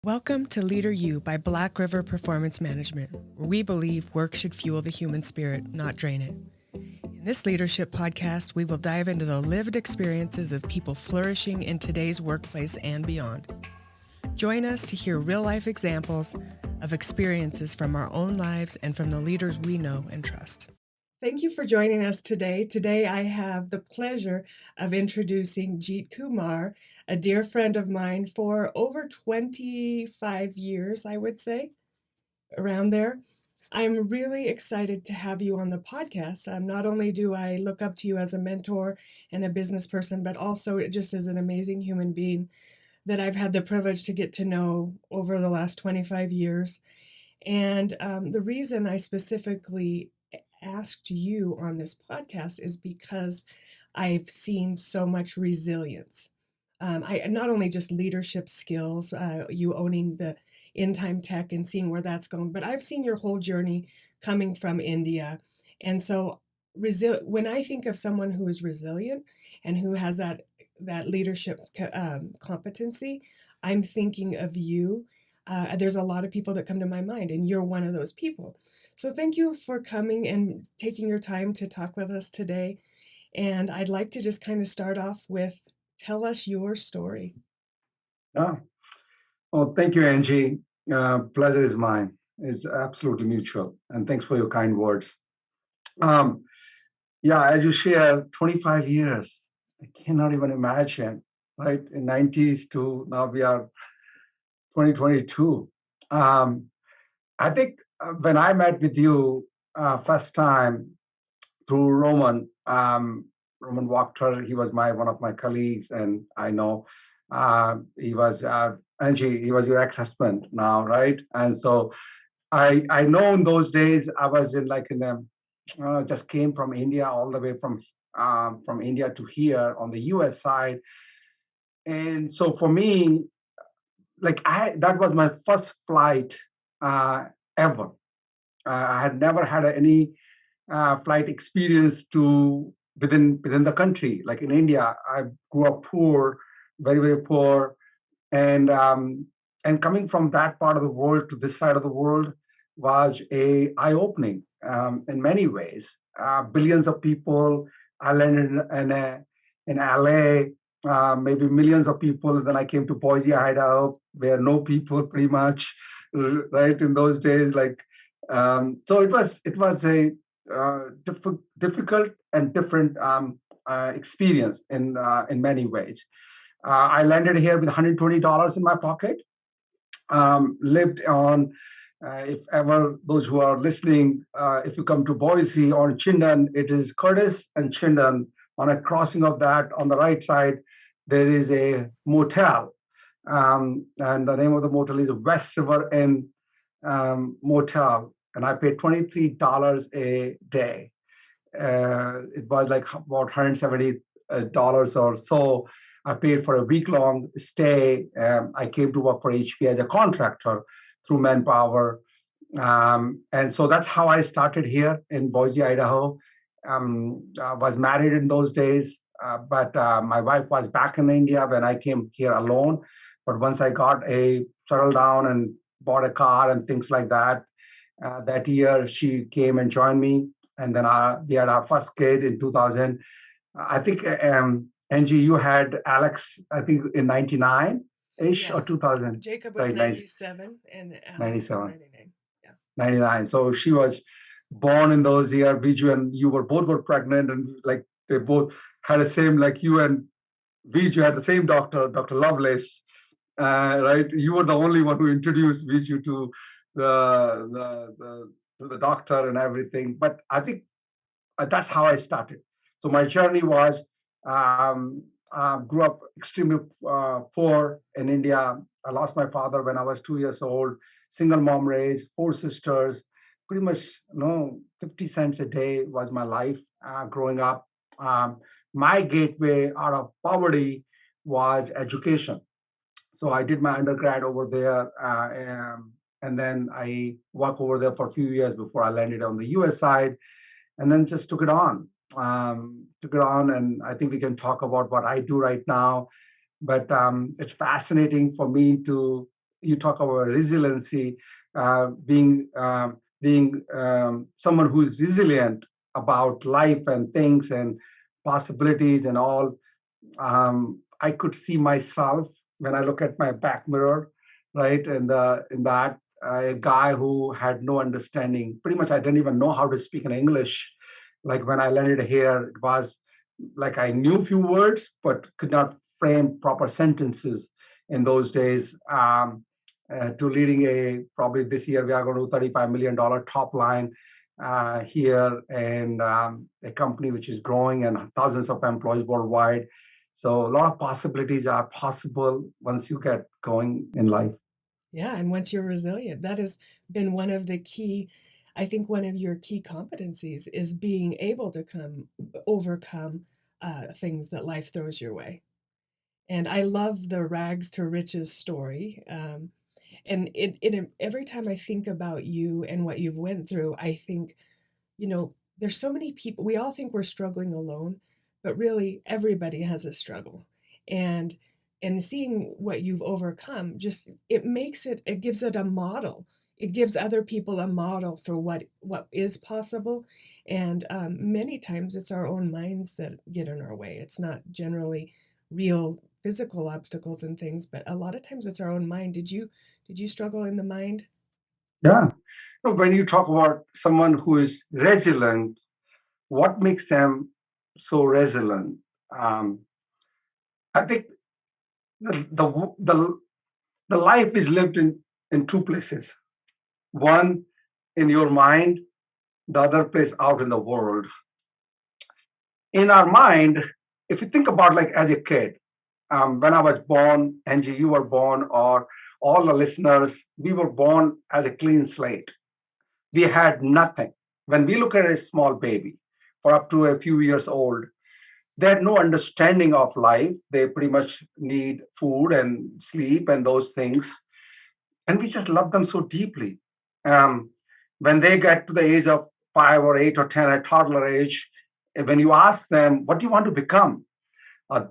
Welcome to Leader You by Black River Performance Management, where we believe work should fuel the human spirit, not drain it. In this leadership podcast, we will dive into the lived experiences of people flourishing in today's workplace and beyond. Join us to hear real-life examples of experiences from our own lives and from the leaders we know and trust. Thank you for joining us today. Today, I have the pleasure of introducing Jeet Kumar, a dear friend of mine for over 25 years, I would say, around there. I'm really excited to have you on the podcast. Not only do I look up to you as a mentor and a business person, but also just as an amazing human being that I've had the privilege to get to know over the last 25 years. And the reason I specifically asked you on this podcast is because I've seen so much resilience. I not only just leadership skills, you owning the In Time Tec and seeing where that's going, but I've seen your whole journey coming from India. And so when I think of someone who is resilient and who has that leadership competency, I'm thinking of you. There's a lot of people that come to my mind, and you're one of those people. So thank you for coming and taking your time to talk with us today. And I'd like to just kind of start off with tell us your story. Yeah. Well, thank you, Angie. Pleasure is mine. It's absolutely mutual. And thanks for your kind words. Um, yeah, as you share, 25 years. I cannot even imagine, right? In 90s to now we are 2022. Um, I think when I met with you first time through Roman Wachter, he was one of my colleagues, and I know he was Angie, he was your ex-husband now, right? And so I know in those days I was in a just came from India all the way from India to here on the US side. And so for me, that was my first flight ever. I had never had any flight experience to within the country. Like in India, I grew up poor, very very poor, and coming from that part of the world to this side of the world was a eye opening in many ways. Billions of people. I landed in LA. Maybe millions of people. And then I came to Boise, Idaho, where no people pretty much, right in those days. So it was a difficult and different experience in many ways. I landed here with $120 in my pocket. Lived on, if ever those who are listening, if you come to Boise or Chindan, it is Curtis and Chindan. On a crossing of that, on the right side, there is a motel. And the name of the motel is West River Inn Motel. And I paid $23 a day. It was like about $170 or so. I paid for a week-long stay. I came to work for HP as a contractor through Manpower. And so that's how I started here in Boise, Idaho. I was married in those days, but my wife was back in India when I came here alone. But once I got settled down and bought a car and things like that, that year she came and joined me. And then we had our first kid in 2000. I think, Angie, you had Alex, I think in 99-ish or Yes. 2000. Jacob was Right, 97 and Alex was 97, 99. Yeah. 99. So she was born in those years. Viju and you both were pregnant, and like they both had the same, like you and Viju had the same doctor, Dr. Lovelace, right? You were the only one who introduced Viju to the doctor and everything. But I think that's how I started. So my journey was grew up extremely poor in India. I lost my father when I was 2 years old. Single mom raised, four sisters. Pretty much, 50 cents a day was my life growing up. My gateway out of poverty was education. So I did my undergrad over there, and then I worked over there for a few years before I landed on the US side, and then just took it on, and I think we can talk about what I do right now. But it's fascinating for me to you talk about resiliency, being someone who is resilient about life and things and possibilities and all. I could see myself when I look at my back mirror, right? And in that, a guy who had no understanding. Pretty much, I didn't even know how to speak in English. Like when I landed here, it was like I knew a few words, but could not frame proper sentences in those days. To leading a probably this year we are going to $35 million top line here, and a company which is growing and thousands of employees worldwide. So a lot of possibilities are possible once you get going in life. Yeah, and once you're resilient, that has been one of the key, I think one of your key competencies is being able to overcome things that life throws your way. And I love the rags to riches story. And every time I think about you and what you've went through, I think, there's so many people, we all think we're struggling alone, but really everybody has a struggle. And seeing what you've overcome, just it gives it a model. It gives other people a model for what is possible. And many times it's our own minds that get in our way. It's not generally real physical obstacles and things, but a lot of times it's our own mind. Did you struggle in the mind? Yeah. When you talk about someone who is resilient, what makes them so resilient? Um, I think the the life is lived in two places. One in your mind, the other place out in the world. In our mind, if you think about like as a kid, when I was born, Angie, you were born, or all the listeners, we were born as a clean slate. We had nothing. When we look at a small baby for up to a few years old, they had no understanding of life. They pretty much need food and sleep and those things. And we just love them so deeply. Um, when they get to the age of 5 or 8 or 10, at toddler age, when you ask them, what do you want to become?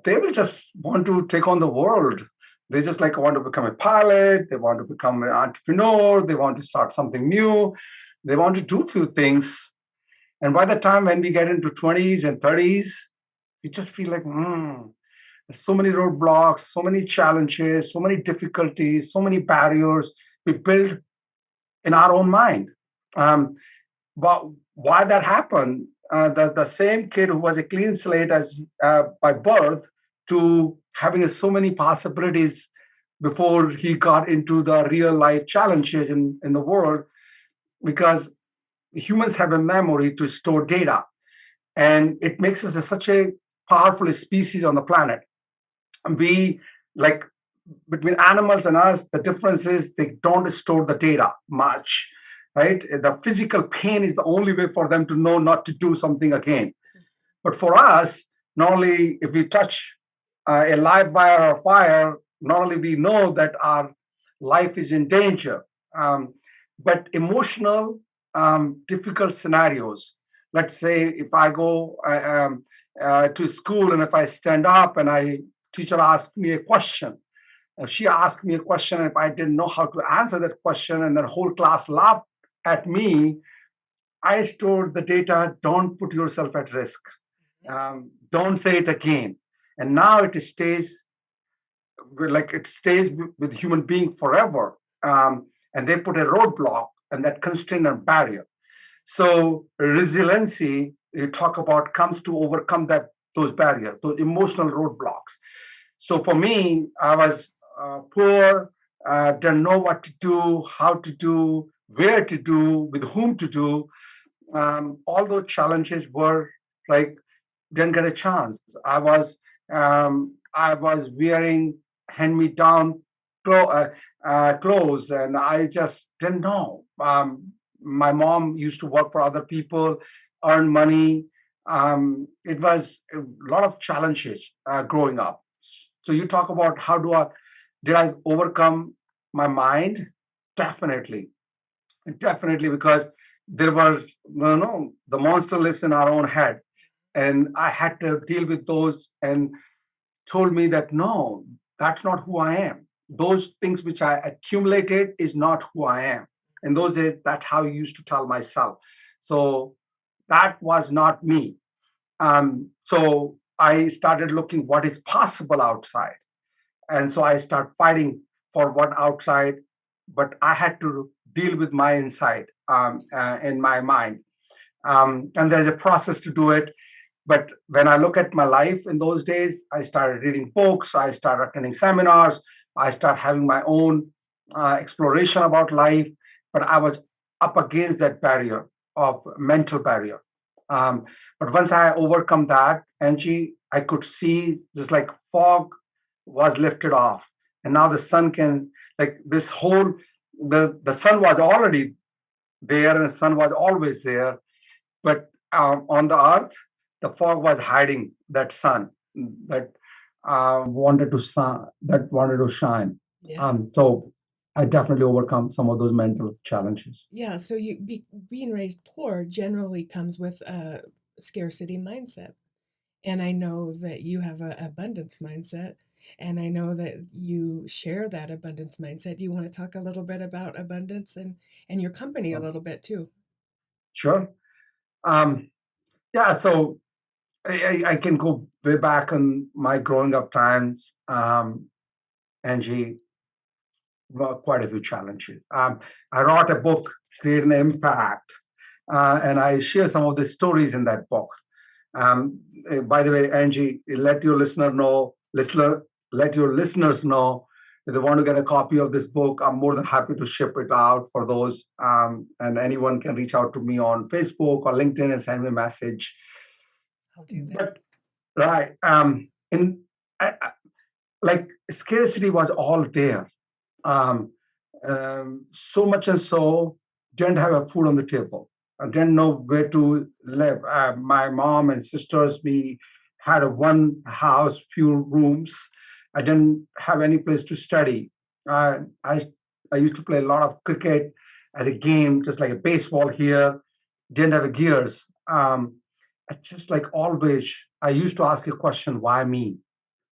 They will just want to take on the world. They just like want to become a pilot. They want to become an entrepreneur. They want to start something new. They want to do a few things. And by the time when we get into 20s and 30s, we just feel like, there's so many roadblocks, so many challenges, so many difficulties, so many barriers we build in our own mind. Um, but why that happened? The same kid who was a clean slate as by birth to having so many possibilities before he got into the real life challenges in the world, because humans have a memory to store data, and it makes us such a powerful species on the planet. We like between animals and us, the difference is they don't store the data much, right? The physical pain is the only way for them to know not to do something again. But for us, not only if we touch a live wire or fire, not only we know that our life is in danger, but emotional, difficult scenarios. Let's say if I go to school and if I stand up and teacher asks me a question, if she asked me a question, if I didn't know how to answer that question, and the whole class laughed at me, I stored the data. Don't put yourself at risk. Don't say it again. And now it stays like it stays with human being forever. And they put a roadblock and that constraint and barrier. So resiliency, you talk about, comes to overcome those barriers, those emotional roadblocks. So for me, I was poor, didn't know what to do, how to do, where to do, with whom to do. All those challenges were like didn't get a chance. I was wearing hand-me-down clothes, and I just didn't know. My mom used to work for other people, earn money. It was a lot of challenges growing up. So you talk about how did I overcome my mind? Definitely, definitely, because there was the monster lives in our own head, and I had to deal with those and told me that no, that's not who I am. those things which I accumulated is not who I am. In those days, that's how I used to tell myself. So that was not me. So I started looking what is possible outside. And so I start fighting for what outside, but I had to deal with my inside in my mind. And there's a process to do it. But when I look at my life in those days, I started reading books, I started attending seminars, I started having my own exploration about life. But I was up against that barrier of mental barrier. Um, but once I overcome that, Angie, I could see just like fog was lifted off, and now the sun can like this whole the sun was already there, and the sun was always there, but on the earth, the fog was hiding that sun that wanted to shine. Yeah. So I definitely overcome some of those mental challenges. Yeah. So being raised poor generally comes with a scarcity mindset. And I know that you have an abundance mindset. And I know that you share that abundance mindset. Do you want to talk a little bit about abundance and your company a little bit too? Sure. Um, yeah. So I can go way back in my growing up times, Angie, quite a few challenges. I wrote a book, Create an Impact, and I share some of the stories in that book. By the way, Angie, let your listeners know if they want to get a copy of this book. I'm more than happy to ship it out for those, and anyone can reach out to me on Facebook or LinkedIn and send me a message. I'll do that. But right, in I, like scarcity was all there. Um, so much and so didn't have a food on the table. I didn't know where to live. My mom and sisters, we had a one house, few rooms. I didn't have any place to study. Uh, I I used to play a lot of cricket as a game, just like a baseball here. Didn't have a gears. It's just like always, I used to ask a question: Why me?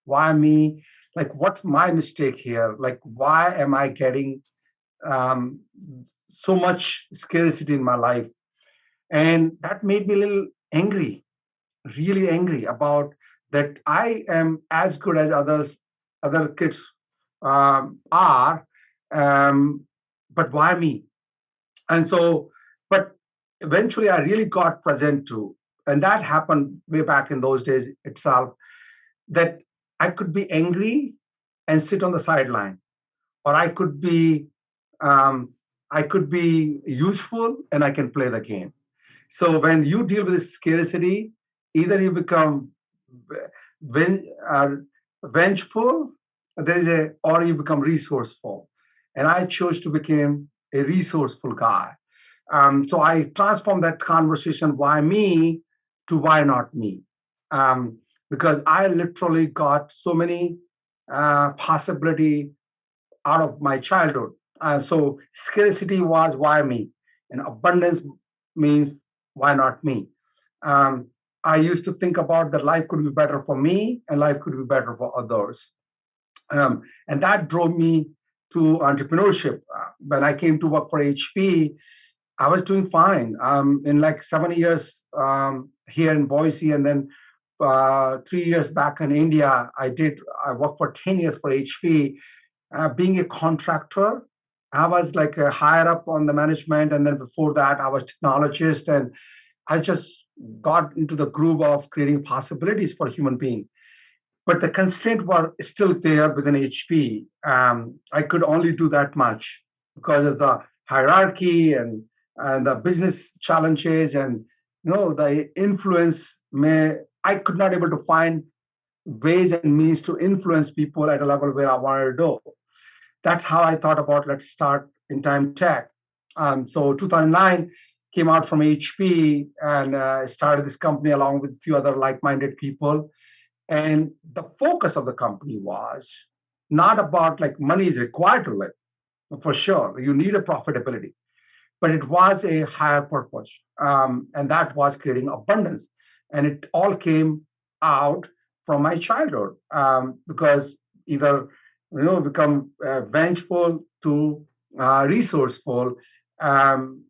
Why me? Like, what's my mistake here? Like, why am I getting um, so much scarcity in my life? And that made me a little angry, really angry about that. I am as good as other kids are, um, but why me? And so, but eventually I really got present to, and that happened way back in those days itself, that I could be angry and sit on the sideline, or um, I could be useful and I can play the game. So when you deal with this scarcity, either you become vengeful, or you become resourceful. And I chose to become a resourceful guy. So I transformed that conversation, why me, to why not me? Because I literally got so many possibility out of my childhood. So scarcity was why me, and abundance means why not me. Um, I used to think about that life could be better for me and life could be better for others. And that drove me to entrepreneurship. When I came to work for HP, I was doing fine. In like 7 years here in Boise, and then 3 years back in India, I worked for 10 years for HP. Being a contractor, I was like a higher up on the management, and then before that, I was technologist, and I just got into the groove of creating possibilities for human being. But the constraint were still there within HP. I could only do that much because of the hierarchy and the business challenges, and the influence. May I could not able to find ways and means to influence people at a level where I wanted to do. That's how I thought about let's start In Time Tech. So 2009 came out from HP and started this company along with a few other like-minded people. And the focus of the company was not about like money is required to live, for sure. You need a profitability, but it was a higher purpose. And that was creating abundance. And it all came out from my childhood because either become vengeful to resourceful. Um,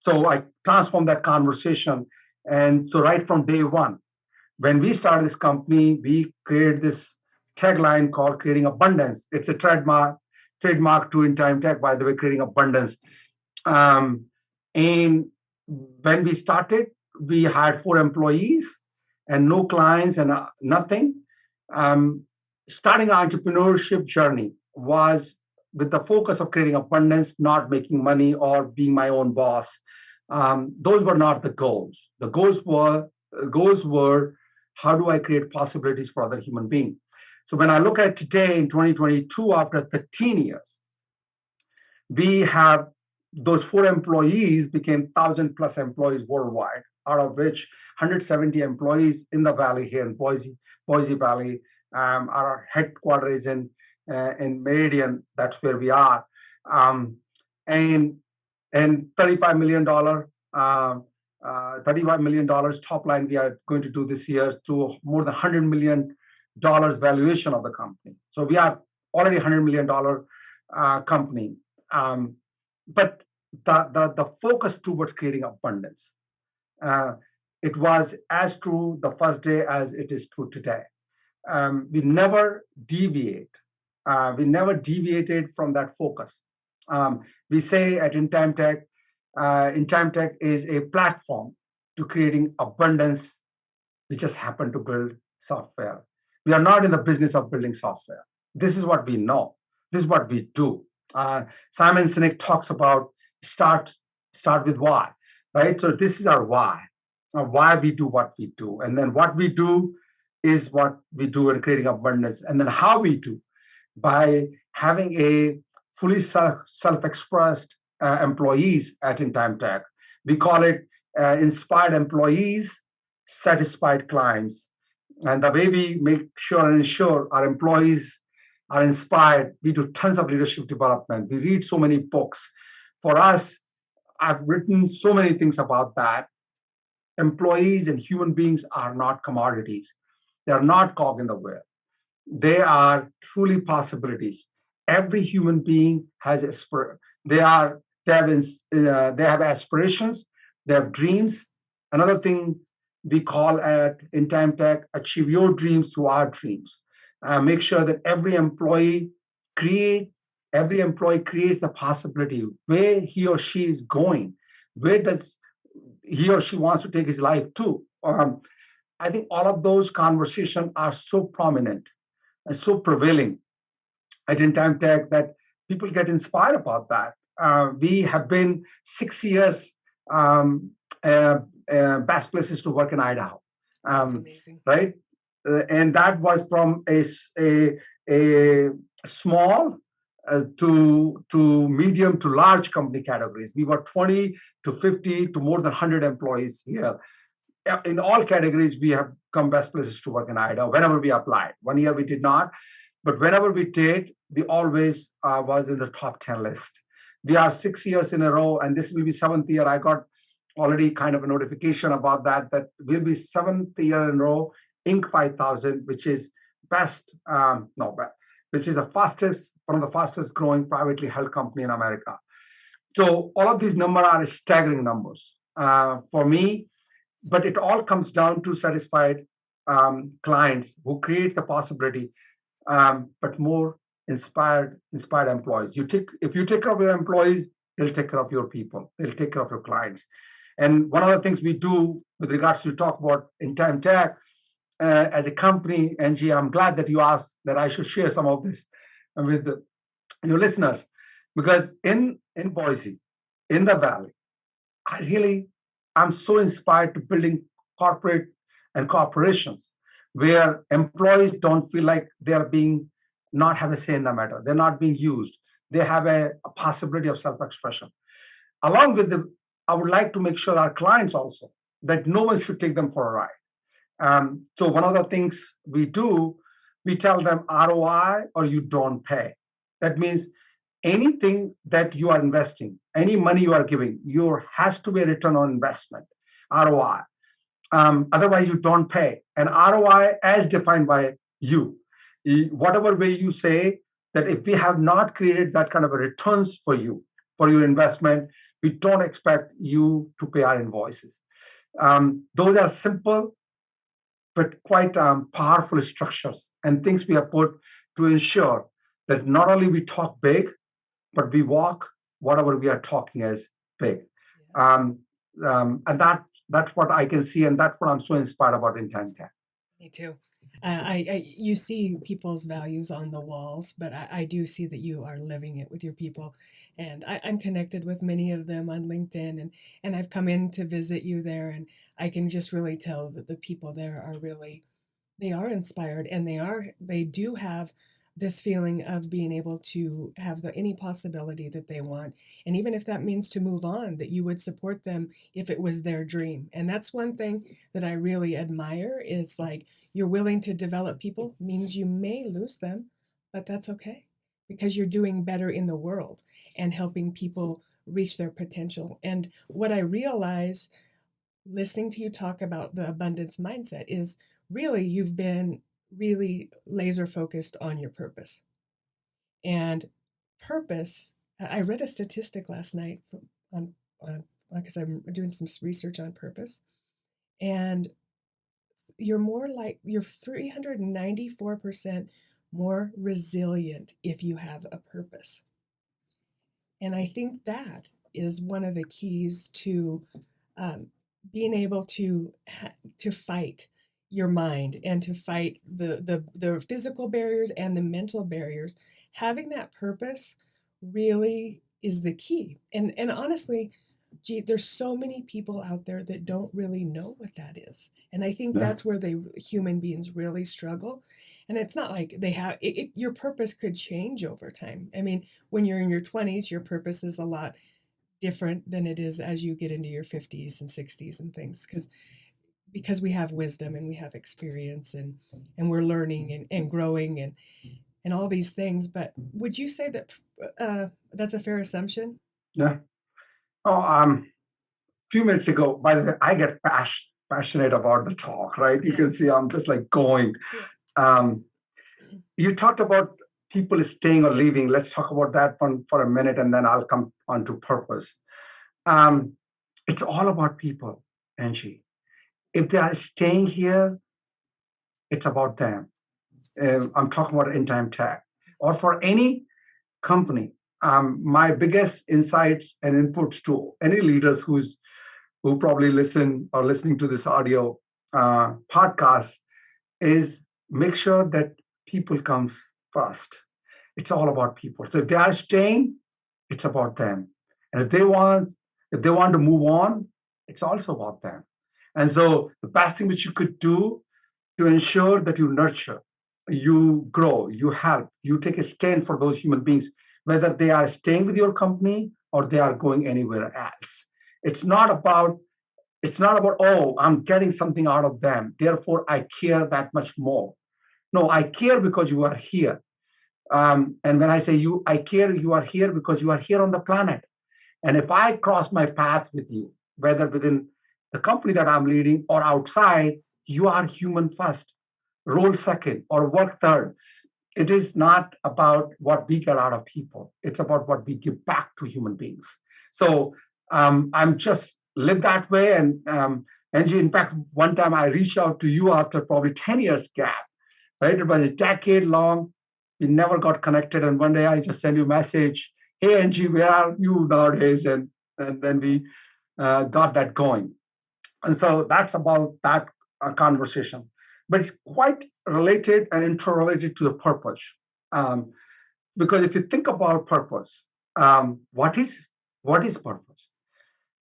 so I transformed that conversation. And so right from day one, when we started this company, we created this tagline called creating abundance. It's a trademark to In Time Tech, by the way, creating abundance. Um, and when we started, we had 4 employees and no clients and nothing. Um, Starting our entrepreneurship journey was with the focus of creating abundance, not making money or being my own boss. Those were not the goals. The goals were how do I create possibilities for other human beings. So when I look at today in 2022, after 13 years, we have those 4 employees became 1,000 plus employees worldwide, out of which 170 employees in the valley here in Boise Valley. Our headquarters is in Meridian. That's where we are, and $35 million. $35 million top line we are going to do this year to more than $100 million valuation of the company. So we are already $100 million company. Um, but the focus towards creating abundance, uh, it was as true the first day as it is true today. We never deviate. We never deviated from that focus. We say at In Time Tech is a platform to creating abundance. We just happen to build software. We are not in the business of building software. This is what we know. This is what we do. Simon Sinek talks about start start with why, right? So this is our why we do what we do, and then what we do is what we do in creating abundance, and then how we do by having a fully self-expressed employees at In Time Tech. We call it inspired employees, satisfied clients. And the way we make sure and ensure our employees are inspired, we do tons of leadership development. We read so many books. For us, I've written so many things about that. Employees and human beings are not commodities. They are not cog in the wheel. They are truly possibilities. Every human being has they are they have aspirations, they have dreams. Another thing we call at In Time Tech, achieve your dreams through our dreams. Make sure that create every employee creates the possibility where he or she is going, where does he or she wants to take his life to. I think all of those conversations are so prominent and so prevailing at In Time Tech that people get inspired about that. We have been 6 years best places to work in Idaho, That's amazing. right? And that was from a small to medium to large company categories. We were 20 to 50 to more than 100 employees here. In all categories, we have come best places to work in Idaho whenever we applied. 1 year we did not, but whenever we did, we always was in the top 10 list. We are 6 years in a row, and this will be 7th year. I got already kind of a notification about that will be 7th year in a row, Inc. 5000, which is which is one of the fastest growing privately held company in America. So all of these numbers are staggering numbers for me, but it all comes down to satisfied clients who create the possibility, but more inspired employees. If you take care of your employees, they'll take care of your people. They'll take care of your clients. And one of the things we do with regards to talk about In Time Tech as a company, Angie, I'm glad that you asked that I should share some of this with your listeners, because in Boise, in the Valley, I'm so inspired to building corporate and corporations where employees don't feel like they're being not have a say in the matter. They're not being used. They have a possibility of self-expression. Along with I would like to make sure our clients also that no one should take them for a ride. So one of the things we do, we tell them ROI or you don't pay. That means anything that you are investing, any money you are giving, has to be a return on investment, ROI. Otherwise, you don't pay. And ROI, as defined by you, whatever way you say, that if we have not created that kind of a returns for you, for your investment, we don't expect you to pay our invoices. Those are simple but quite powerful structures and things we have put to ensure that not only we talk big, but we walk whatever we are talking as big. Um, and that's what I can see, and that's what I'm so inspired about in Time Tech. Me too. You see people's values on the walls, but I do see that you are living it with your people, and I'm connected with many of them on LinkedIn, and I've come in to visit you there, and I can just really tell that the people there are really they are inspired, and they do have this feeling of being able to have any possibility that they want, and even if that means to move on, that you would support them if it was their dream. And that's one thing that I really admire is like you're willing to develop people, means you may lose them, but that's okay because you're doing better in the world and helping people reach their potential. And what I realize listening to you talk about the abundance mindset is really you've been really laser focused on your purpose. And purpose, I read a statistic last night on because I'm doing some research on purpose, and you're 394% more resilient if you have a purpose. And I think that is one of the keys to um, being able to fight your mind and to fight the physical barriers and the mental barriers. Having that purpose really is the key. And honestly, gee, there's so many people out there that don't really know what that is. And I think Yeah, that's where they human beings really struggle. And it's not like they have your purpose could change over time. I mean, when you're in your 20s, your purpose is a lot different than it is as you get into your 50s and 60s and things because we have wisdom and we have experience and we're learning and growing and all these things. But would you say that that's a fair assumption? yeah. Oh, few minutes ago, by the way, I get passionate about the talk, right? You Yeah. can see I'm just like going. Yeah. Um, you talked about people staying or leaving. Let's talk about that one for a minute, and then I'll come on to purpose. Um, it's all about people, Angie. If they are staying here, it's about them. I'm talking about In Time Tech, or for any company. My biggest insights and inputs to any leaders who probably listen or listening to this audio podcast is make sure that people come first. It's all about people. So if they are staying, it's about them. And if they want to move on, it's also about them. And so the best thing which you could do to ensure that you nurture, you grow, you help, you take a stand for those human beings, whether they are staying with your company or they are going anywhere else. It's not about oh, I'm getting something out of them, therefore I care that much more. No, I care because you are here. And when I say you, I care, you are here because you are here on the planet. And if I cross my path with you, whether within the company that I'm leading or outside, you are human first, role second, or work third. It is not about what we get out of people. It's about what we give back to human beings. So I'm just live that way. And Angie, in fact, one time I reached out to you after probably 10 years gap, right? It was a decade long. We never got connected. And one day I just sent you a message, hey, Angie, where are you nowadays? And then we got that going. And so that's about that conversation. But it's quite related and interrelated to the purpose. Um, because if you think about purpose, what is purpose?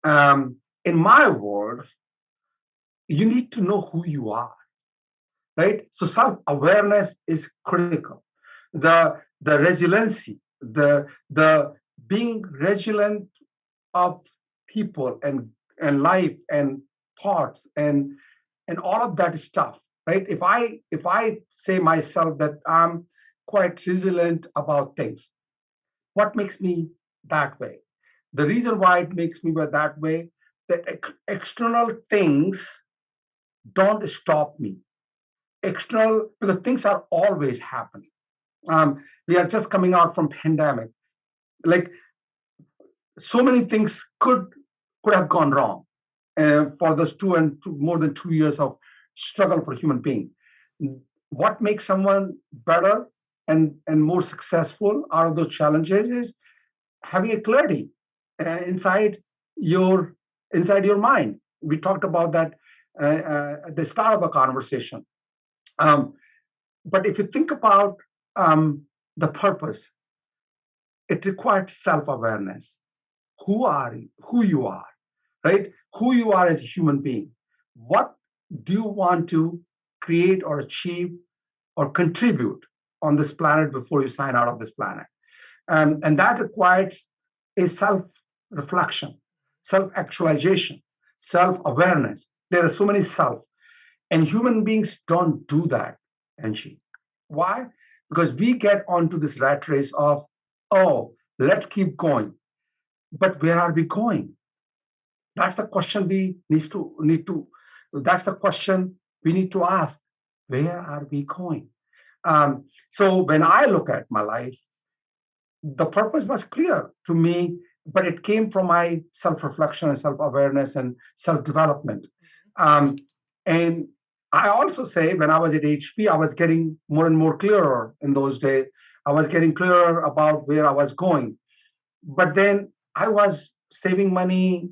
In my world, you need to know who you are, right? So self-awareness is critical. The resiliency, the being resilient of people and life and thoughts and all of that stuff, right? If I say myself that I'm quite resilient about things, what makes me that way? The reason why it makes me that way, that external things don't stop me. External, because things are always happening. We are just coming out from pandemic. Like so many things could have gone wrong for those more than 2 years of struggle for human being. What makes someone better and more successful out of those challenges is having a clarity inside your mind. We talked about that at the start of the conversation. Um, but if you think about the purpose, it requires self-awareness. Who are you? Who you are, right? Who you are as a human being. What do you want to create or achieve or contribute on this planet before you sign out of this planet? And that requires a self-reflection, self-actualization, self-awareness. There are so many self, and human beings don't do that, Angie. Why? Because we get onto this rat race of, oh, let's keep going. But where are we going? That's the question that's the question we need to ask. Where are we going? So when I look at my life, the purpose was clear to me, but it came from my self-reflection and self-awareness and self-development. And I also say when I was at HP, I was getting more and more clearer in those days. I was getting clearer about where I was going. But then I was saving money,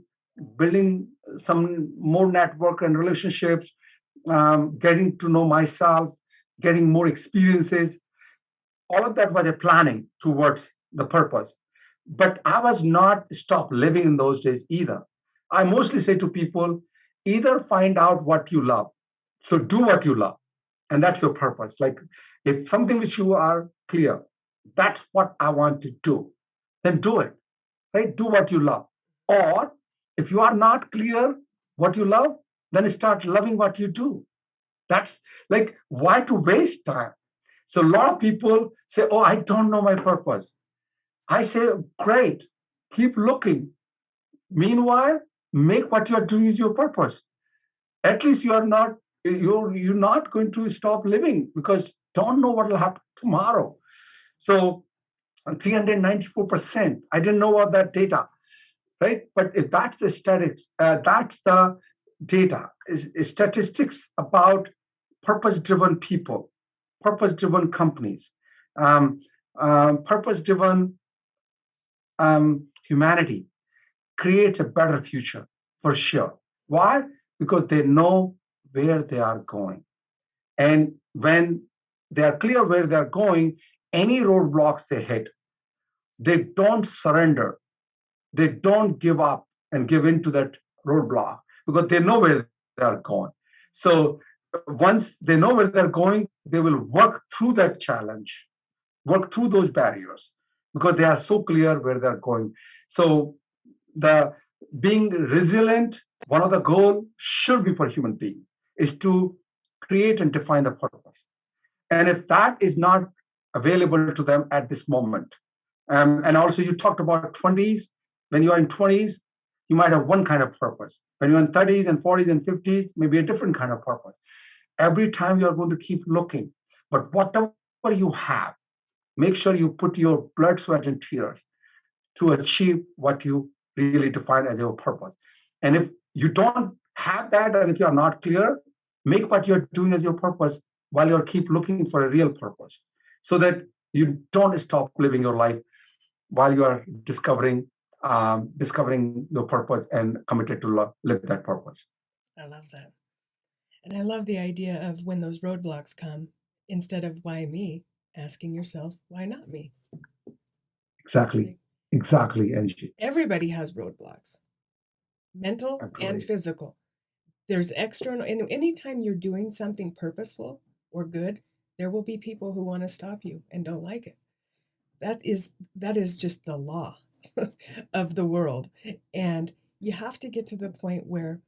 building some more network and relationships, getting to know myself, getting more experiences. All of that was a planning towards the purpose. But I was not stopped living in those days either. I mostly say to people, either find out what you love. So do what you love. And that's your purpose. Like if something which you are clear, that's what I want to do, then do it. Right? Do what you love. Or if you are not clear what you love, then start loving what you do. That's like, why to waste time? So a lot of people say, oh, I don't know my purpose. I say, great, keep looking. Meanwhile, make what you are doing is your purpose. At least you're not going to stop living because don't know what will happen tomorrow. So 394%. I didn't know about that data, right? But if that's the statistics, that's the data, is statistics about purpose-driven people, purpose-driven companies, purpose-driven humanity creates a better future for sure. Why? Because they know where they are going. And when they are clear where they're going, any roadblocks they hit, they don't surrender. They don't give up and give in to that roadblock because they know where they are going. So once they know where they're going, they will work through that challenge, work through those barriers because they are so clear where they're going. So the being resilient, one of the goals should be for human being is to create and define the purpose. And if that is not available to them at this moment, and also you talked about 20s. When you are in 20s, you might have one kind of purpose. When you're in 30s and 40s and 50s, maybe a different kind of purpose. Every time you are going to keep looking. But whatever you have, make sure you put your blood, sweat, and tears to achieve what you really define as your purpose. And if you don't have that, and if you are not clear, make what you're doing as your purpose while you're keep looking for a real purpose, so that you don't stop living your life while you are discovering your purpose and committed to live that purpose. I love that. And I love the idea of when those roadblocks come, instead of why me, asking yourself, why not me? Exactly. Like, Exactly, Angie. everybody has roadblocks, mental and Agree. physical. There's external, and anytime you're doing something purposeful or good, there will be people who want to stop you and don't like it. That is just the law of the world. And you have to get to the point where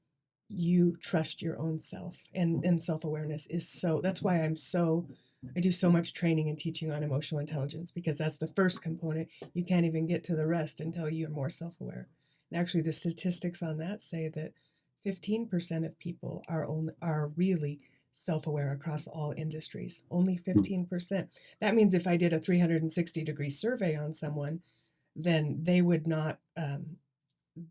you trust your own self, and self-awareness is so that's why I do so much training and teaching on emotional intelligence, because that's the first component. You can't even get to the rest until you're more self-aware. And actually the statistics on that say that 15% of people are really self-aware across all industries. Only 15%. That means if I did a 360-degree survey on someone, then they would not,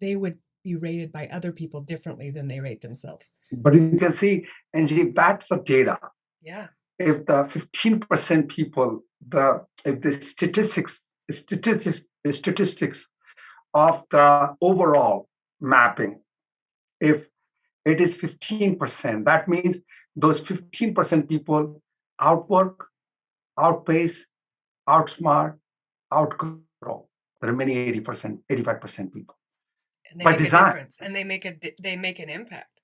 they would be rated by other people differently than they rate themselves. But you can see, Angie, that's the data. Yeah. If the 15% people, if the statistics of the overall mapping, if it is 15%, that means those 15% people outwork, outpace, outsmart, outgrow the remaining 80%, 85% people. And they By make design, a difference, and they make an impact.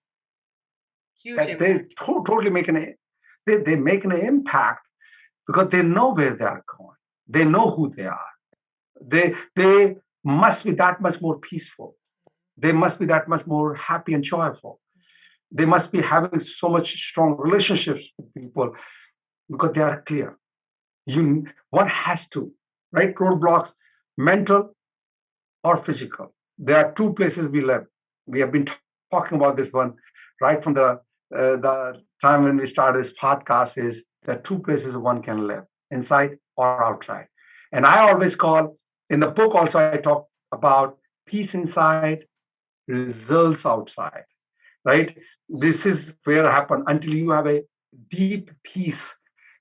Huge that they impact. totally make they make an impact because they know where they are going. They know who they are. They must be that much more peaceful. They must be that much more happy and joyful. They must be having so much strong relationships with people because they are clear. One has to, right? Roadblocks, mental or physical. There are two places we live. We have been talking about this one right from the time when we started this podcast. Is there are two places one can live: inside or outside. And I always call, in the book also I talk about peace inside, results outside. Right? This is where happen until you have a deep peace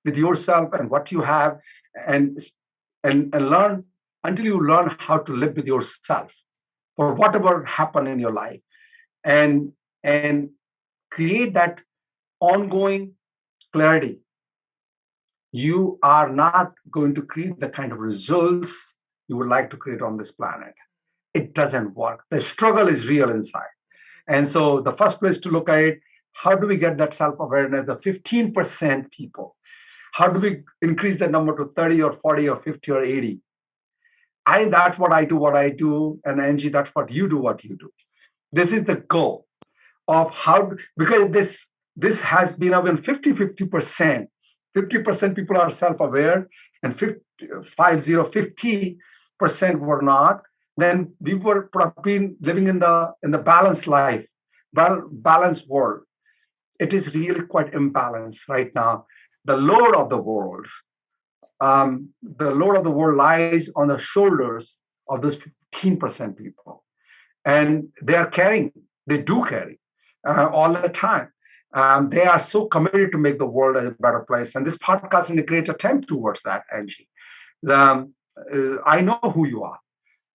with yourself and what you have, and and learn until you learn how to live with yourself for whatever happened in your life, and and create that ongoing clarity. You are not going to create the kind of results you would like to create on this planet. It doesn't work. The struggle is real inside. And so the first place to look at it, how do we get that self-awareness, the 15% people? How do we increase that number to 30 or 40 or 50 or 80? That's what I do, and Angie, that's what you do. This is the goal of how, because this has been up in 50-50%. 50% people are self-aware and 50% were not. Then we were been living in the balanced life, balanced world. It is really quite imbalanced right now. The load of the world, lies on the shoulders of those 15% people, and they do carry all the time. They are so committed to make the world a better place, and this podcast is a great attempt towards that, Angie. I know who you are.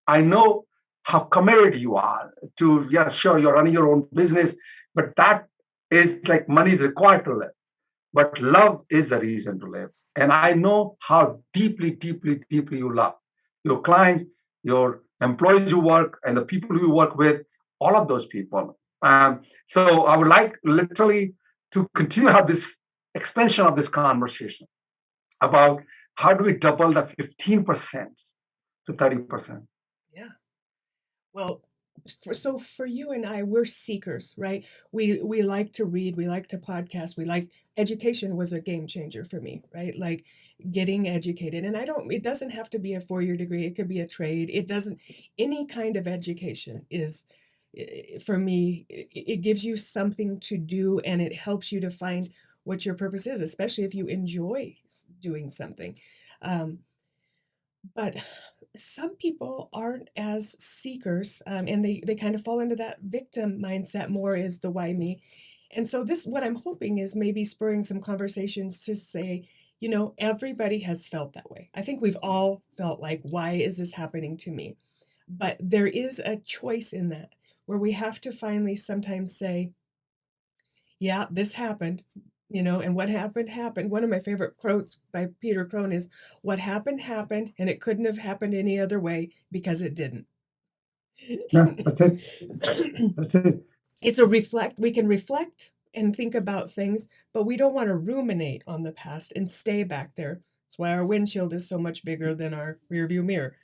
I know how committed you are to, yeah, sure, you're running your own business, but that is like money is required to live. But love is the reason to live. And I know how deeply, deeply, deeply you love your clients, your employees you work, and the people you work with, all of those people. So I would like literally to continue have this expansion of this conversation about how do we double the 15% to 30%. Yeah. Well, so for you and I, we're seekers, right? We like to read, we like to podcast, we like education was a game changer for me, right? Like getting educated. And it doesn't have to be a 4-year degree, it could be a trade. It doesn't, any kind of education is, for me, it gives you something to do and it helps you to find what your purpose is, especially if you enjoy doing something. But some people aren't as seekers, and they kind of fall into that victim mindset more is the why me. And so this, what I'm hoping is maybe spurring some conversations to say, everybody has felt that way. I think we've all felt like, why is this happening to me? But there is a choice in that where we have to finally sometimes say, yeah, this happened, and what happened happened. One of my favorite quotes by Peter Crone is, what happened happened, and it couldn't have happened any other way because it didn't. Yeah, that's it. That's it. It's we can reflect and think about things, but we don't want to ruminate on the past and stay back there. That's why our windshield is so much bigger than our rearview mirror.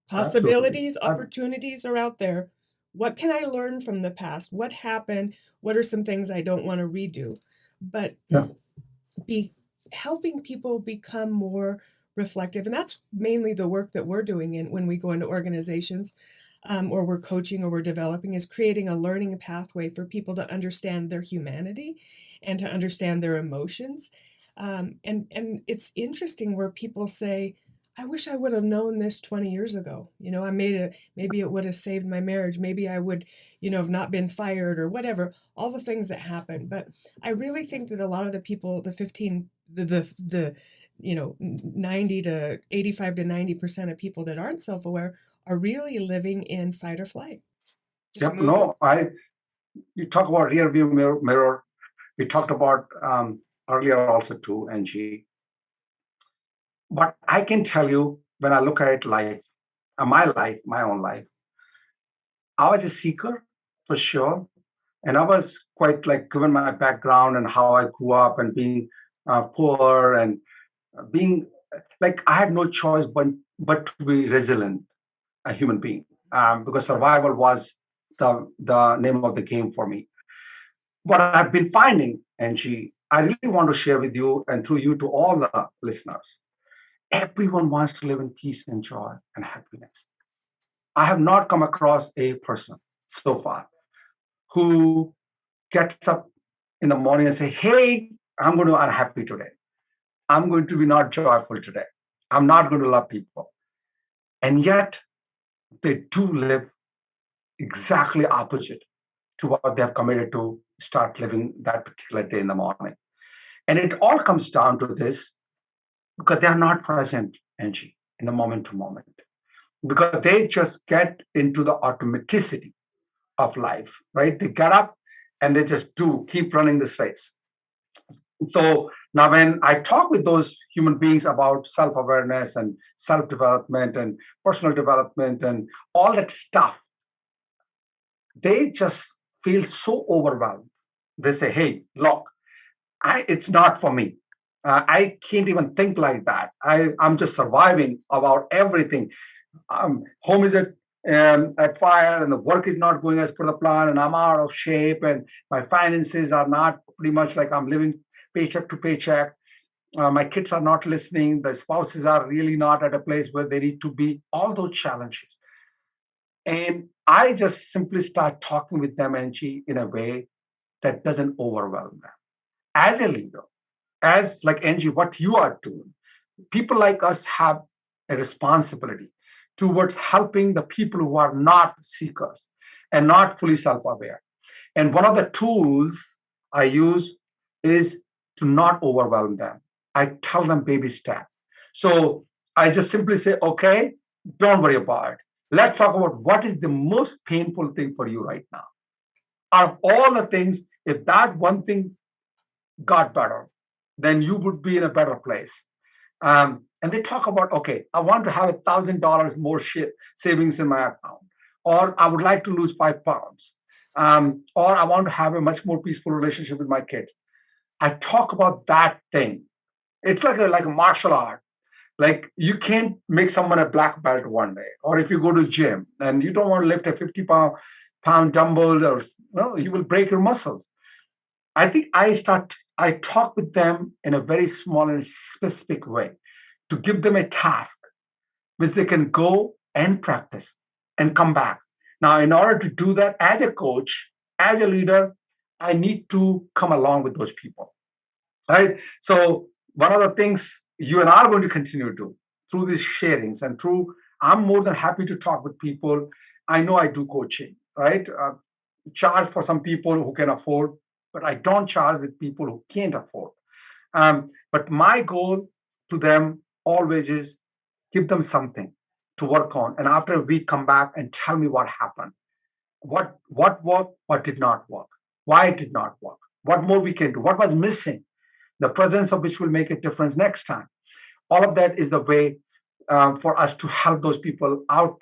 Possibilities, opportunities are out there. What can I learn from the past? What happened? What are some things I don't want to redo? But be helping people become more reflective. And that's mainly the work that we're doing when we go into organizations. or we're coaching or we're developing, is creating a learning pathway for people to understand their humanity and to understand their emotions. And it's interesting where people say, I wish I would have known this 20 years ago. Maybe it would have saved my marriage. Maybe I would, have not been fired or whatever, all the things that happen. But I really think that a lot of the people, the 15, the 90 to 85 to 90% of people that aren't self-aware are really living in fight or flight. Just Yep. moving. No, you talk about rear view mirror. We talked about earlier also too, Angie. But I can tell you, when I look at life, my own life, I was a seeker for sure. And I was quite like, given my background and how I grew up and being poor and being like, I had no choice but to be resilient, a human being, because survival was the name of the game for me. What I've been finding, Angie, I really want to share with you and through you to all the listeners. Everyone wants to live in peace and joy and happiness. I have not come across a person so far who gets up in the morning and say, "Hey, I'm going to be unhappy today. I'm going to be not joyful today. I'm not going to love people." And yet they do live exactly opposite to what they have committed to start living that particular day in the morning. And it all comes down to this, because they are not present, Angie, in the moment to moment, because they just get into the automaticity of life, right? They get up and they just do keep running this race. So now, when I talk with those human beings about self awareness and self development and personal development and all that stuff, they just feel so overwhelmed. They say, "Hey, look, it's not for me. I can't even think like that. I'm just surviving about everything. Home is at fire, and the work is not going as per the plan, and I'm out of shape, and my finances are not pretty much like I'm living paycheck to paycheck. My kids are not listening. The spouses are really not at a place where they need to be. All those challenges." And I just simply start talking with them, Angie, in a way that doesn't overwhelm them. As a leader, as like Angie, what you are doing, people like us have a responsibility towards helping the people who are not seekers and not fully self-aware. And one of the tools I use is to not overwhelm them. I tell them baby step. So I just simply say, okay, don't worry about it. Let's talk about what is the most painful thing for you right now. Out of all the things, if that one thing got better, then you would be in a better place. And they talk about, okay, I want to have $1,000 more savings in my account, or I would like to lose 5 pounds, or I want to have a much more peaceful relationship with my kids. I talk about that thing. It's like a martial art. Like, you can't make someone a black belt one day, or if you go to gym and you don't want to lift a 50 pound dumbbell, or no, you will break your muscles. I think I talk with them in a very small and specific way to give them a task which they can go and practice and come back. Now, in order to do that as a coach, as a leader, I need to come along with those people, right? So, one of the things you and I are going to continue to do through these sharings and through, I'm more than happy to talk with people. I know I do coaching, right? Charge for some people who can afford, but I don't charge with people who can't afford. But my goal to them always is give them something to work on, and after a week, come back and tell me what happened, what worked, what did not work, why it did not work, what more we can do, what was missing, the presence of which will make a difference next time. All of that is the way for us to help those people out,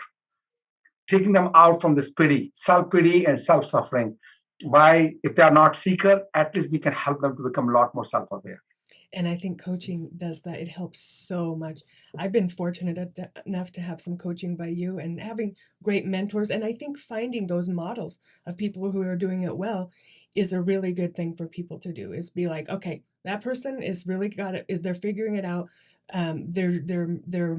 taking them out from this pity, self-pity and self-suffering. By, if they are not seeker, at least we can help them to become a lot more self-aware. And I think coaching does that. It helps so much. I've been fortunate enough to have some coaching by you and having great mentors. And I think finding those models of people who are doing it well is a really good thing for people to do, is be like, okay, that person is really got it. They're figuring it out. They're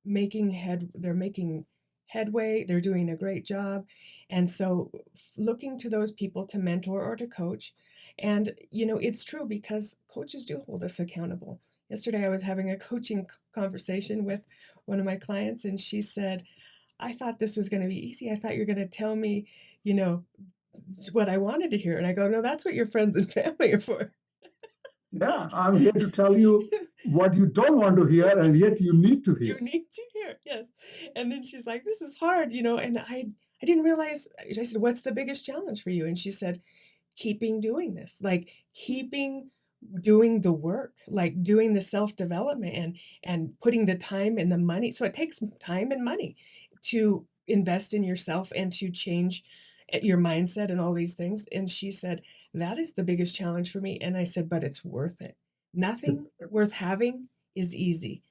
making headway, they're doing a great job. And so looking to those people to mentor or to coach. And, it's true because coaches do hold us accountable. Yesterday, I was having a coaching conversation with one of my clients, and she said, I thought this was going to be easy. I thought you're going to tell me, you know, what I wanted to hear. And I go, no, that's what your friends and family are for. Yeah, I'm here to tell you what you don't want to hear, and yet you need to hear. You need to hear, yes. And then she's like, this is hard, and I didn't realize. I said, what's the biggest challenge for you? And she said, keeping doing this, like keeping doing the work, like doing the self-development and putting the time and the money. So it takes time and money to invest in yourself and to change your mindset and all these things. And she said, that is the biggest challenge for me. And I said, but it's worth it. Nothing worth having is easy.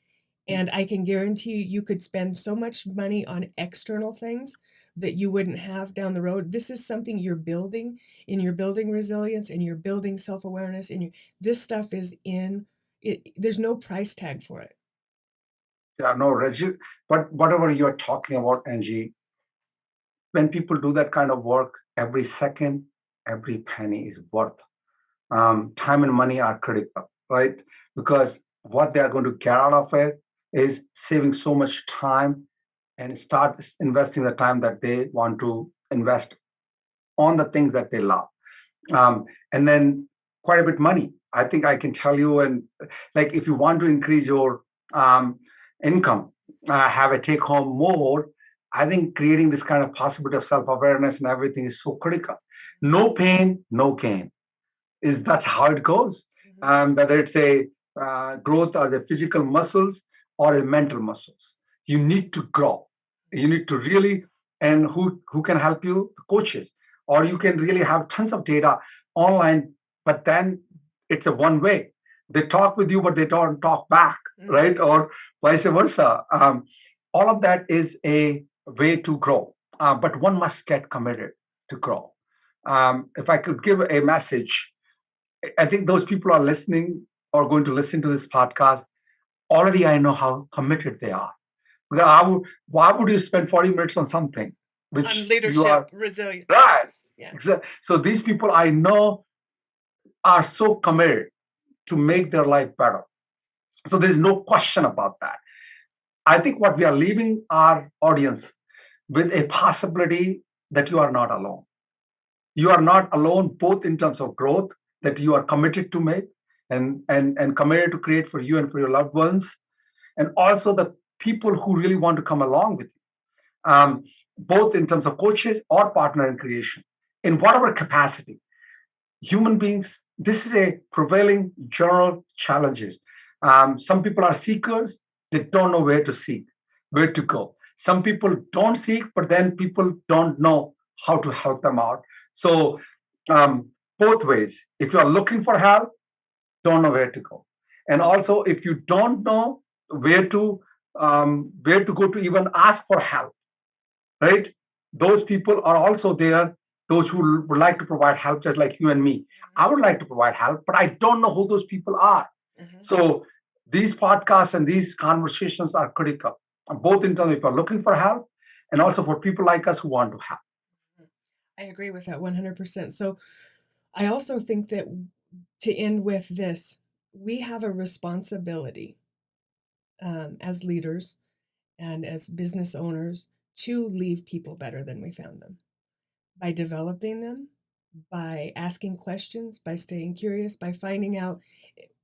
And I can guarantee you could spend so much money on external things that you wouldn't have down the road. This is something you're building, and you're building resilience, and you're building self-awareness, and this stuff is in it. There's no price tag for it. Yeah, no, but whatever you're talking about, Angie, when people do that kind of work, every second, every penny is worth. Time and money are critical, right? Because what they are going to get out of it is saving so much time and start investing the time that they want to invest on the things that they love. And then quite a bit money. I think I can tell you, and like if you want to increase your income, have a take home more, I think creating this kind of possibility of self awareness and everything is so critical. No pain, no gain. Is that's how it goes. Whether it's a growth or the physical muscles or a mental muscles, you need to grow. You need to really, and who can help you? The coaches, or you can really have tons of data online, but then it's a one way. They talk with you, but they don't talk back, right? Or vice versa. All of that is a way to grow, but one must get committed to grow. If I could give a message, I think those people are listening or going to listen to this podcast. Already, I know how committed they are. Why would you spend 40 minutes on something which on leadership, you are resilience? right? Yeah. So these people I know are so committed to make their life better. So there's no question about that. I think what we are leaving our audience with a possibility that you are not alone. You are not alone, both in terms of growth that you are committed to make and committed to create for you and for your loved ones, and also the people who really want to come along with you, both in terms of coaches or partner in creation, in whatever capacity. Human beings, this is a prevailing general challenges. Some people are seekers, they don't know where to seek, where to go. Some people don't seek, but then people don't know how to help them out. So both ways, if you are looking for help, don't know where to go. And also, if you don't know where to go to even ask for help, right? Those people are also there. Those who would like to provide help, just like you and me. I would like to provide help, but I don't know who those people are. So these podcasts and these conversations are critical, both in terms of if you're looking for help and also for people like us who want to help. I agree with that 100%. So I also think that to end with this, we have a responsibility as leaders and as business owners to leave people better than we found them by developing them, by asking questions, by staying curious, by finding out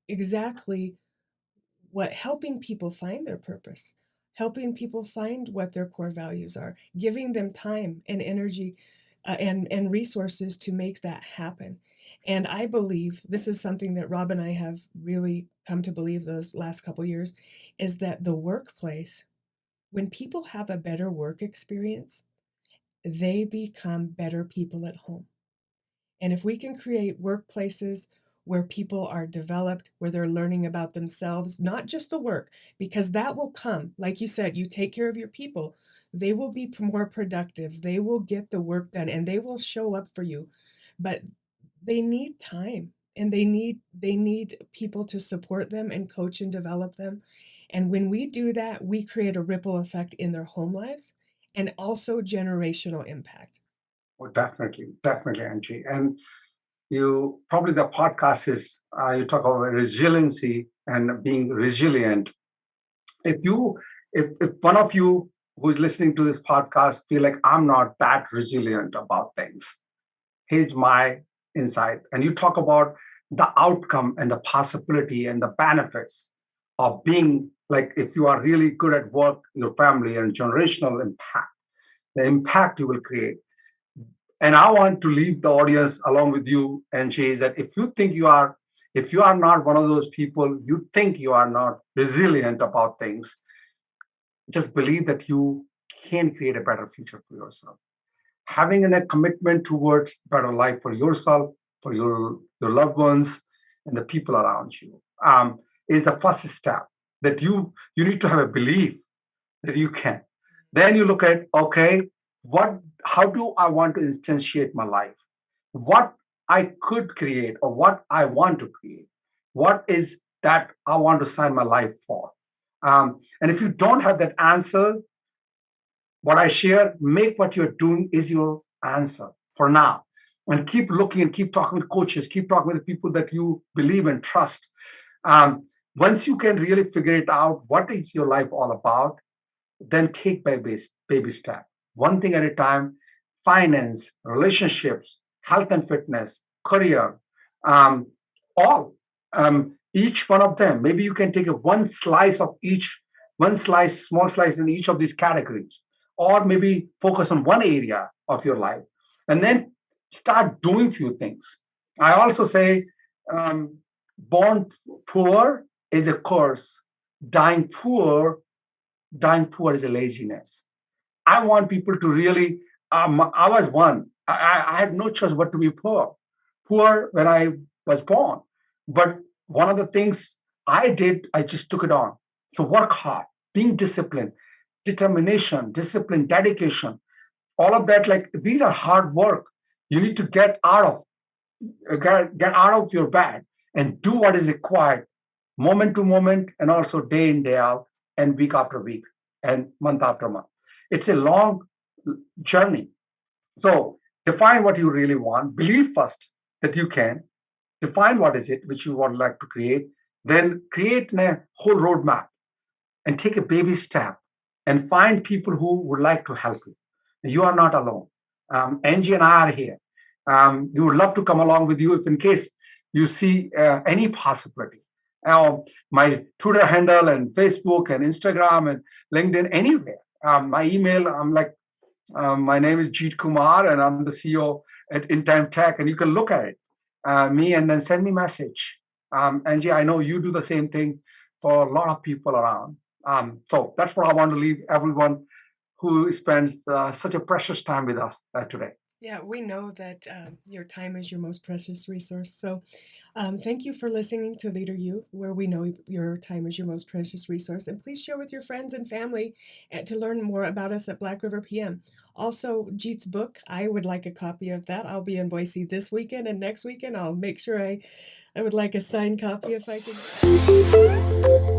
exactly helping people find their purpose, helping people find what their core values are, giving them time and energy and resources to make that happen. And I believe this is something that Rob and I have really come to believe those last couple years, is that the workplace, when people have a better work experience, they become better people at home. And if we can create workplaces where people are developed, where they're learning about themselves, not just the work, because that will come. Like you said, you take care of your people, they will be more productive, they will get the work done, and they will show up for you. But they need time, and they need people to support them and coach and develop them. And when we do that, we create a ripple effect in their home lives, and also generational impact. Oh, definitely, Angie. And you probably the podcast is you talk about resiliency and being resilient. If you, if one of you who is listening to this podcast feel like I'm not that resilient about things, here's my insight. And you talk about the outcome and the possibility and the benefits of being like if you are really good at work, your family and generational impact, the impact you will create. And I want to leave the audience along with you, and is that if you are not one of those people, you think you are not resilient about things, just believe that you can create a better future for yourself. Having a commitment towards better life for yourself, for your loved ones, and the people around you is the first step. That you need to have a belief that you can. Then you look at, okay, what how do I want to instantiate my life? What I could create or what I want to create? What is that I want to sign my life for? And if you don't have that answer, what I share, make what you're doing is your answer for now. And keep looking and keep talking with coaches, keep talking with the people that you believe and trust. Um, Once you can really figure it out, what is your life all about, then take baby step, one thing at a time. Finance, relationships, health and fitness, career, um, all, each one of them. Maybe you can take a one slice of each, one slice, small slice in each of these categories, or maybe focus on one area of your life, and then start doing few things. I also say, um, born poor is a curse. Dying poor Dying poor is a laziness. I want people to really. I was one. I had no choice but to be poor. Poor when I was born. But one of the things I did, I just took it on. So work hard, being disciplined, determination, discipline, dedication, all of that. Like these are hard work. You need to get out of your bed and do what is required moment to moment and also day in day out and week after week and month after month. It's a long journey. So define what you really want, believe first that you can, define what is it which you would like to create, then create a whole roadmap and take a baby step and find people who would like to help you. You are not alone. Angie and I are here. We would love to come along with you if, in case you see any possibility. My Twitter handle and Facebook and Instagram and LinkedIn, anywhere. My email, my name is Jeet Kumar, and I'm the CEO at In Time Tec, and you can look at it, me, and then send me message. Angie, I know you do the same thing for a lot of people around. So that's what I want to leave everyone who spends such a precious time with us today. Yeah, we know that your time is your most precious resource. So thank you for listening to Leader You, where we know your time is your most precious resource. And please share with your friends and family to learn more about us at Black River PM. Also, Jeet's book, I would like a copy of that. I'll be in Boise this weekend and next weekend. I'll make sure I would like a signed copy if I can.